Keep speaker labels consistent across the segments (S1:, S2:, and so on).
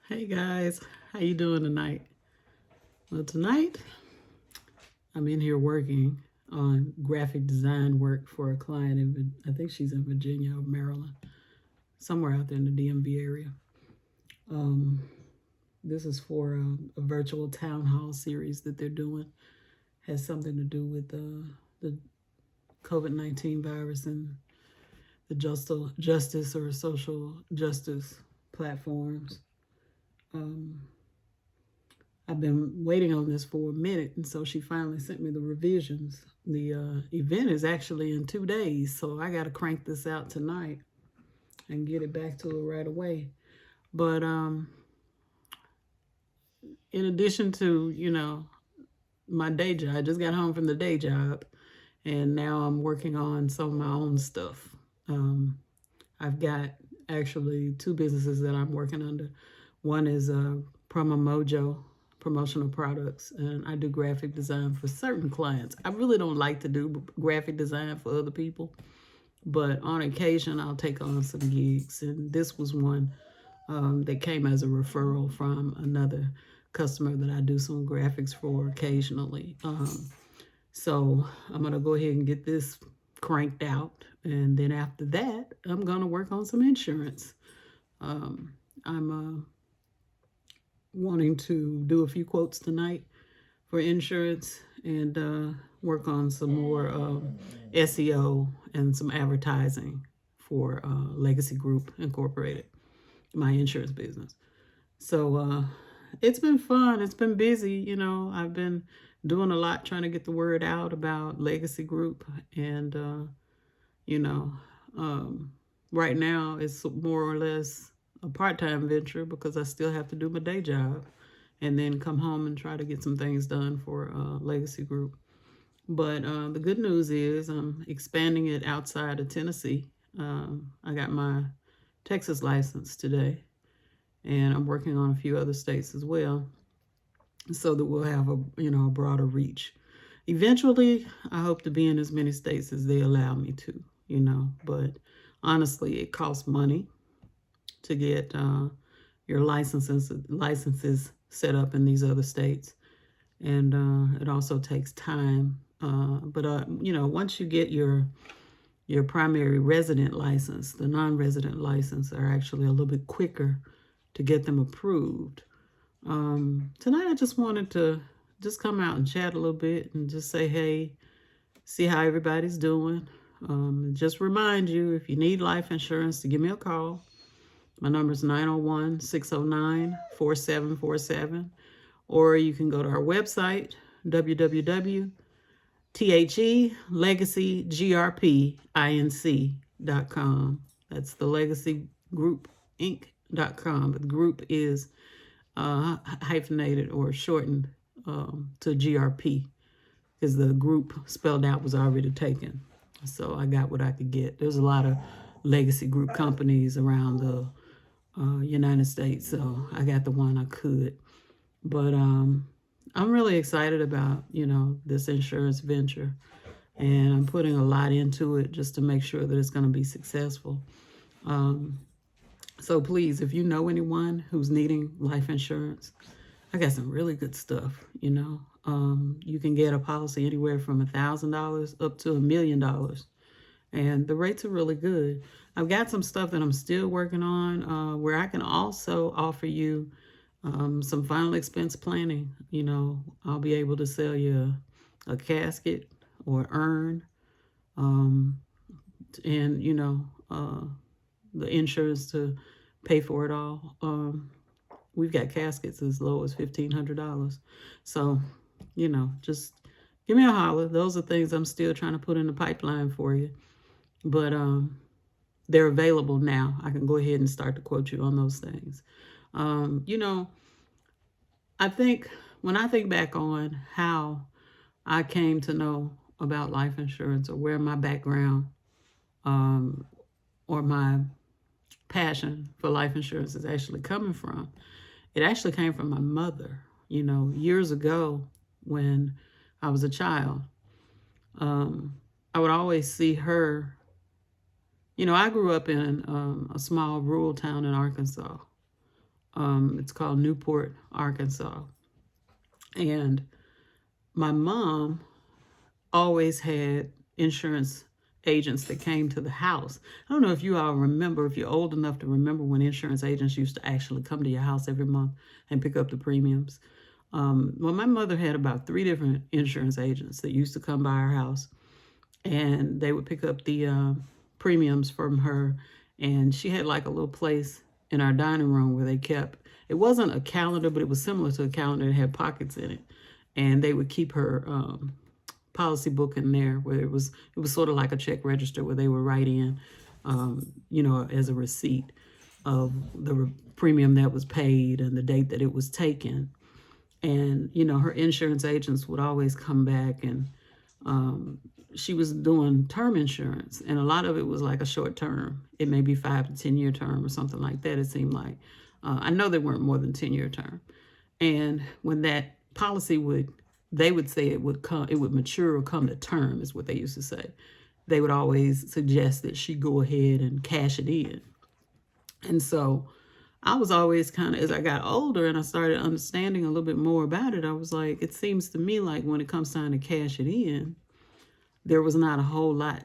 S1: Hey guys, how you doing tonight? Well, tonight I'm in here working on graphic design work for a client I think she's in Virginia or Maryland, somewhere out there in the DMV area. Um, this is for a virtual town hall series that they're doing. Has something to do with the COVID-19 virus and the justice or social justice platforms. Um, I've been waiting on this for a minute, and so she finally sent me the revisions. The event is actually in 2 days, so I got to crank this out tonight and get it back to her right away. But in addition to, my day job, I just got home from the day job, and now I'm working on some of my own stuff. I've got actually two businesses that I'm working under. One is Promo Mojo promotional products, and I do graphic design for certain clients. I really don't like to do graphic design for other people, but on occasion I'll take on some gigs, and this was one that came as a referral from another customer that I do some graphics for occasionally. So I'm gonna go ahead and get this cranked out, and then after that, I'm gonna work on some insurance. I'm wanting to do a few quotes tonight for insurance and work on some more SEO and some advertising for Legacy Group Incorporated, my insurance business. So it's been fun. It's been busy. I've been doing a lot trying to get the word out about Legacy Group. And, you know, um, right now it's more or less a part time venture because I still have to do my day job and then come home and try to get some things done for Legacy Group. But the good news is I'm expanding it outside of Tennessee. I got my Texas license today, and I'm working on a few other states as well, so that we'll have a broader reach. Eventually, I hope to be in as many states as they allow me to. But honestly, it costs money to get your licenses set up in these other states, and it also takes time. But once you get your primary resident license, the non-resident license are actually a little bit quicker to get them approved. Tonight, I just wanted to just come out and chat a little bit and just say, hey, see how everybody's doing. Just remind you, if you need life insurance, to give me a call. My number is 901-609-4747. Or you can go to our website, www.thelegacygroup.com. That's the Legacy Group Inc.com. But the group is hyphenated or shortened to GRP because the group spelled out was already taken. So I got what I could get. There's a lot of legacy group companies around the United States, so I got the one I could. But I'm really excited about this insurance venture, and I'm putting a lot into it just to make sure that it's going to be successful. So please, if you know anyone who's needing life insurance, I got some really good stuff. You can get a policy anywhere from $1,000 up to $1,000,000, and the rates are really good. I've got some stuff that I'm still working on where I can also offer you some final expense planning. I'll be able to sell you a casket or urn, and the insurance to pay for it all. We've got caskets as low as $1,500. So, just give me a holler. Those are things I'm still trying to put in the pipeline for you. But they're available now. I can go ahead and start to quote you on those things. I think when I think back on how I came to know about life insurance, or where my background or my passion for life insurance is actually coming from, it actually came from my mother. Years ago when I was a child, I would always see her. I grew up in a small rural town in Arkansas. It's called Newport, Arkansas. And my mom always had insurance agents that came to the house. I don't know if you all remember, if you're old enough to remember when insurance agents used to actually come to your house every month and pick up the premiums. Well, my mother had about 3 different insurance agents that used to come by our house, and they would pick up the premiums from her. And she had like a little place in our dining room where they kept, it wasn't a calendar, but it was similar to a calendar that had pockets in it. And they would keep her policy book in there, where it was sort of like a check register where they would write in, as a receipt of the premium that was paid and the date that it was taken. And, her insurance agents would always come back, and she was doing term insurance, and a lot of it was like a short term. It may be 5 to 10 year term or something like that, it seemed like. I know they weren't more than 10-year term. And when that policy they would say it would mature or come to term, is what they used to say. They would always suggest that she go ahead and cash it in. And so I was always kind of, as I got older and I started understanding a little bit more about it, I was like, it seems to me like when it comes time to cash it in, there was not a whole lot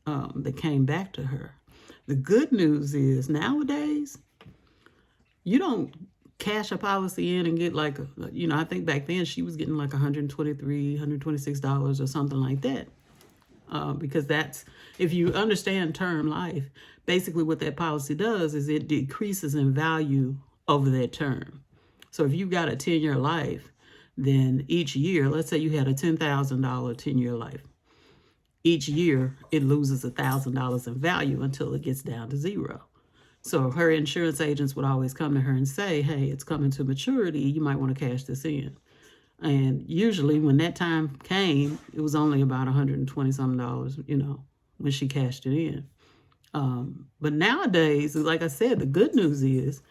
S1: that came back to her. The good news is nowadays, you don't cash a policy in and get like, I think back then she was getting like $123, $126 or something like that. Because that's, if you understand term life, basically what that policy does is it decreases in value over that term. So if you've got a 10-year life, then each year, let's say you had a $10,000 10-year life. Each year, it loses $1,000 in value until it gets down to zero. So her insurance agents would always come to her and say, hey, it's coming to maturity. You might want to cash this in. And usually when that time came, it was only about $120-something, when she cashed it in. But nowadays, like I said, the good news is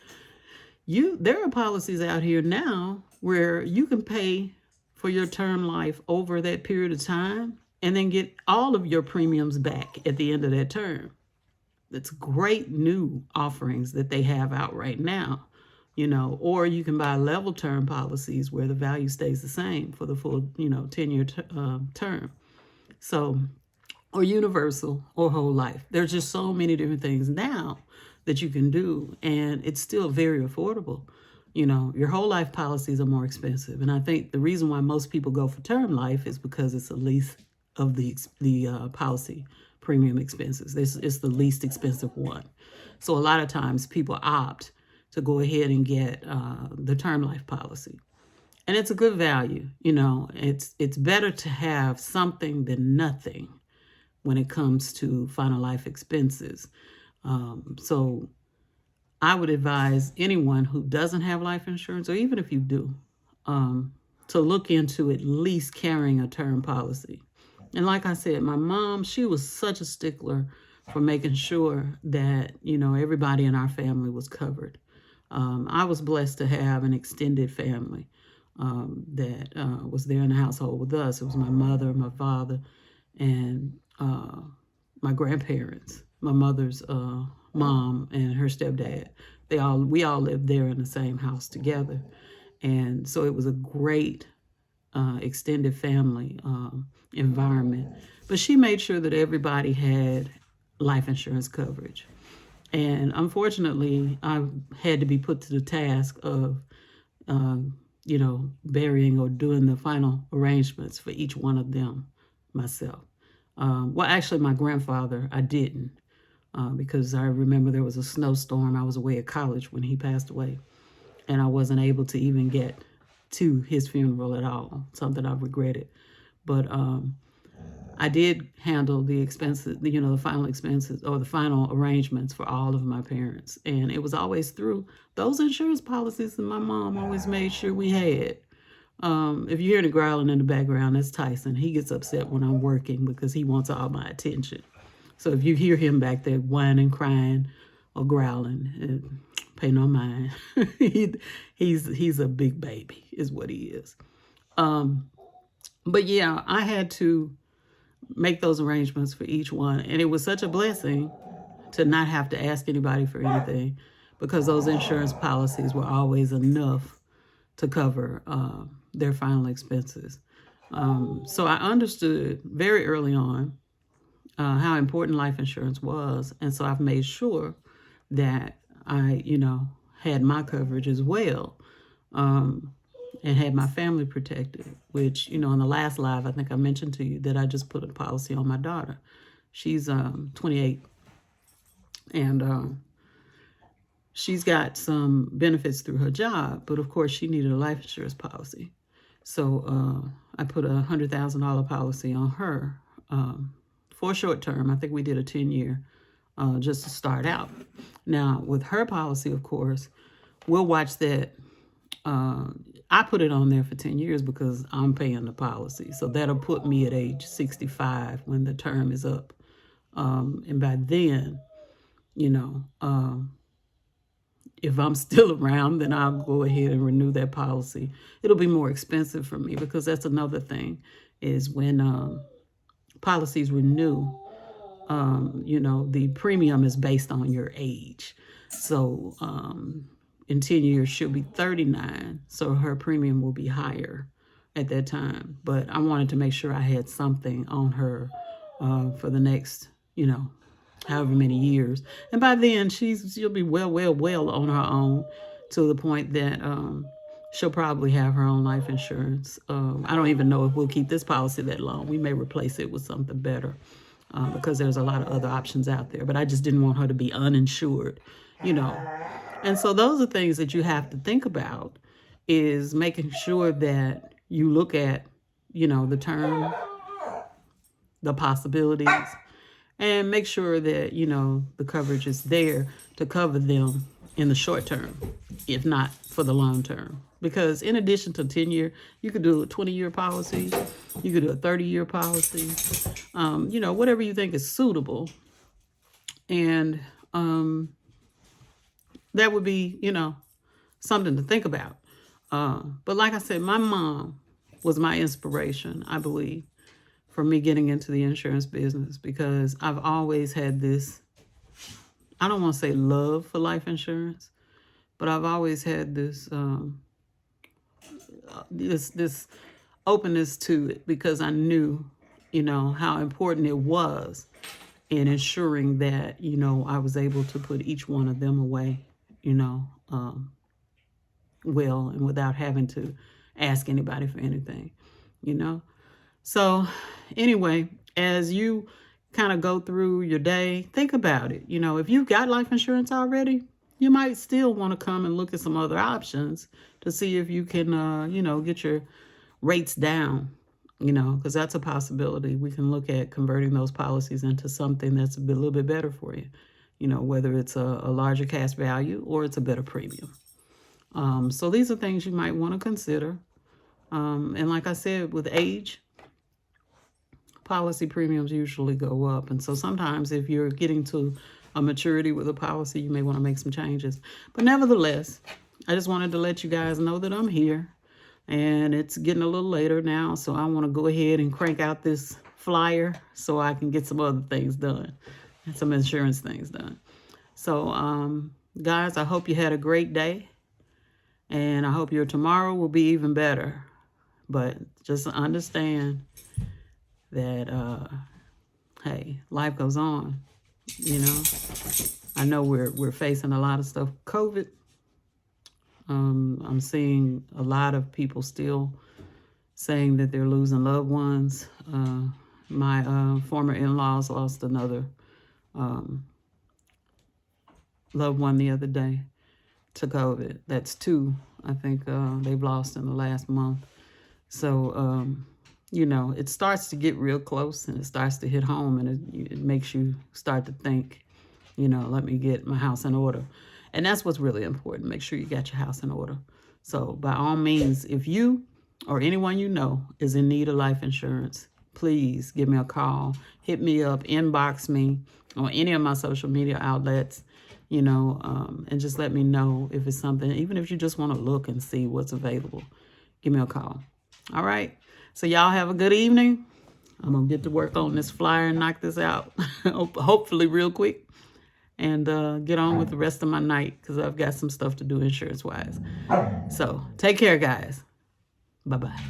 S1: there are policies out here now where you can pay for your term life over that period of time and then get all of your premiums back at the end of that term. That's great new offerings that they have out right now, or you can buy level term policies where the value stays the same for the full, 10-year term. So, or universal or whole life. There's just so many different things now that you can do, and it's still very affordable. Your whole life policies are more expensive. And I think the reason why most people go for term life is because it's the least of the policy premium expenses. This is the least expensive one. So a lot of times people opt to go ahead and get the term life policy. And it's a good value. It's better to have something than nothing when it comes to final life expenses. So I would advise anyone who doesn't have life insurance, or even if you do, to look into at least carrying a term policy. And like I said, my mom, she was such a stickler for making sure that, everybody in our family was covered. I was blessed to have an extended family that was there in the household with us. It was my mother, my father, and my grandparents, my mother's mom and her stepdad. We all lived there in the same house together. And so it was a great extended family environment. But she made sure that everybody had life insurance coverage. And unfortunately, I had to be put to the task of, burying or doing the final arrangements for each one of them myself. Well, actually, my grandfather, I didn't, because I remember there was a snowstorm. I was away at college when he passed away, and I wasn't able to even get to his funeral at all, something I regretted. But I did handle the expenses, the final expenses or the final arrangements for all of my parents. And it was always through those insurance policies that my mom always made sure we had. If you hear the growling in the background, that's Tyson. He gets upset when I'm working because he wants all my attention. So if you hear him back there whining, crying, or growling, pay no mind. He's a big baby, is what he is. But yeah, I had to make those arrangements for each one, and it was such a blessing to not have to ask anybody for anything. because those insurance policies were always enough to cover their final expenses. So I understood very early on how important life insurance was. And so I've made sure that I, had my coverage as well, and had my family protected, which, in the last live, I think I mentioned to you that I just put a policy on my daughter. She's 28, and she's got some benefits through her job, but of course she needed a life insurance policy. So I put a $100,000 policy on her for short term. I think we did a 10-year just to start out. Now, with her policy, of course, we'll watch that. I put it on there for 10 years because I'm paying the policy. So that'll put me at age 65 when the term is up. And by then, if I'm still around, then I'll go ahead and renew that policy. It'll be more expensive for me because that's another thing is when policies renew, the premium is based on your age. So in 10 years, she'll be 39. So her premium will be higher at that time. But I wanted to make sure I had something on her for the next, however many years. And by then, she'll be well on her own to the point that she'll probably have her own life insurance. I don't even know if we'll keep this policy that long. We may replace it with something better because there's a lot of other options out there. But I just didn't want her to be uninsured, And so those are things that you have to think about is making sure that you look at, the term, the possibilities, and make sure that, the coverage is there to cover them in the short term, if not for the long term. Because in addition to 10-year, you could do a 20-year policy, you could do a 30-year policy, whatever you think is suitable. And that would be, something to think about. But like I said, my mom was my inspiration, I believe, for me getting into the insurance business because I've always had this, I don't want to say love for life insurance, but I've always had this this openness to it because I knew, how important it was in ensuring that, I was able to put each one of them away, well, and without having to ask anybody for anything, So anyway, as you kind of go through your day, think about it. If you've got life insurance already, you might still want to come and look at some other options to see if you can, get your rates down, because that's a possibility. We can look at converting those policies into something that's a little bit better for you, whether it's a larger cash value or it's a better premium. So these are things you might want to consider. And like I said, with age, policy premiums usually go up. And so sometimes if you're getting to a maturity with a policy, you may want to make some changes. But nevertheless, I just wanted to let you guys know that I'm here. And it's getting a little later now, so I want to go ahead and crank out this flyer so I can get some other things done and some insurance things done. So, guys, I hope you had a great day. And I hope your tomorrow will be even better. But just understand that, hey, life goes on, I know we're facing a lot of stuff. COVID, I'm seeing a lot of people still saying that they're losing loved ones. My former in-laws lost another loved one the other day to COVID. That's 2, I think they've lost in the last month. So, it starts to get real close and it starts to hit home and it makes you start to think, let me get my house in order. And that's what's really important. Make sure you got your house in order. So by all means, if you or anyone you know is in need of life insurance, please give me a call, hit me up, inbox me on any of my social media outlets, and just let me know if it's something, even if you just want to look and see what's available, give me a call. All right. So y'all have a good evening. I'm going to get to work on this flyer and knock this out, hopefully real quick. and get on with the rest of my night because I've got some stuff to do insurance-wise. So take care, guys. Bye-bye.